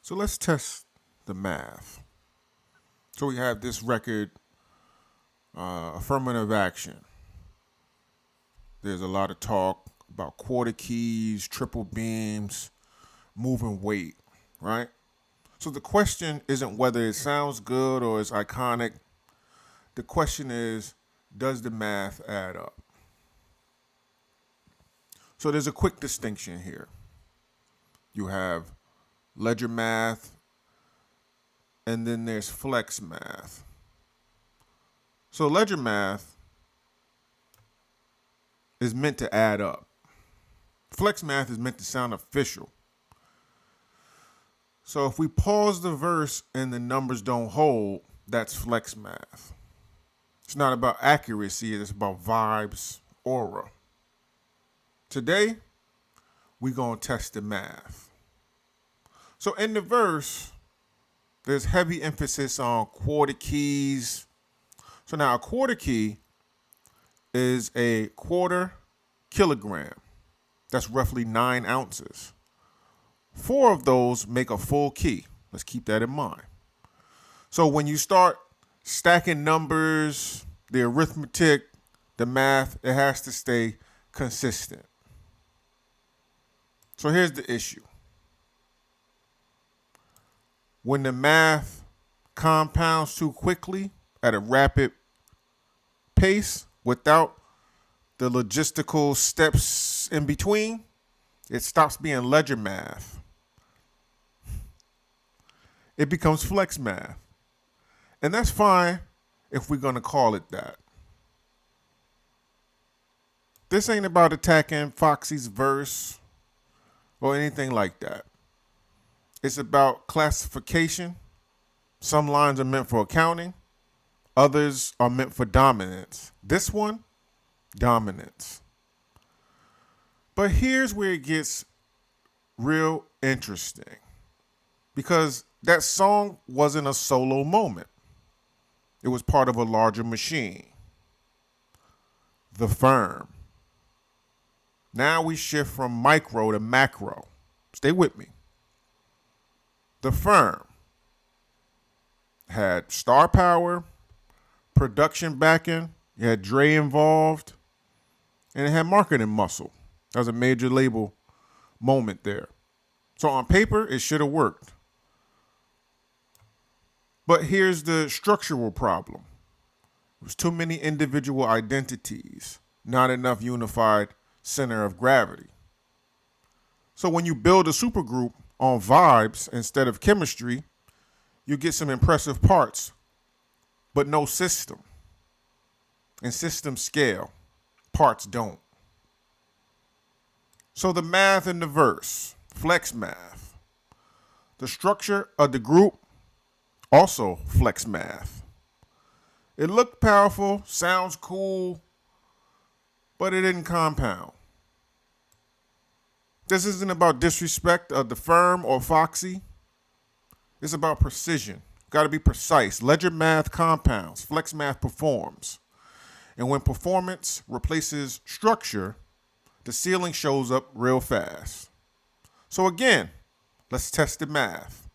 So let's test the math. So we have this record, affirmative action. There's a lot of talk about quarter keys, triple beams, moving weight, right? So the question isn't whether it sounds good or it's iconic. The question is, does the math add up? So there's a quick distinction here. You have ledger math, and then there's flex math. So ledger math is meant to add up. Flex math is meant to sound official. So if we pause the verse and the numbers don't hold, that's flex math. It's not about accuracy, it's about vibes, aura. Today, we're going to test the math. So in the verse, there's heavy emphasis on quarter keys. So now a quarter key is a quarter kilogram. That's roughly 9 ounces. 4 of those make a full key. Let's keep that in mind. So when you start stacking numbers, the arithmetic, the math, it has to stay consistent. So here's the issue. When the math compounds too quickly at a rapid pace without the logistical steps in between, it stops being ledger math. It becomes flex math. And that's fine if we're going to call it that. This ain't about attacking Foxy's verse or anything like that. It's about classification. Some lines are meant for accounting. Others are meant for dominance. This one, dominance. But here's where it gets real interesting. Because that song wasn't a solo moment. It was part of a larger machine. The firm. Now we shift from micro to macro. Stay with me. The firm had star power, production backing, it had Dre involved, and it had marketing muscle. That was a major label moment there. So on paper, it should have worked. But here's the structural problem. It was too many individual identities, not enough unified center of gravity. So when you build a supergroup on vibes instead of chemistry, you get some impressive parts, but no system. And systems scale, parts don't. So the math in the verse, flex math. The structure of the group, also flex math. It looked powerful, sounds cool, but it didn't compound. This isn't about disrespect of the firm or Foxy. It's about precision. Got to be precise. Ledger math compounds. Flex math performs. And when performance replaces structure, the ceiling shows up real fast. So again, let's test the math.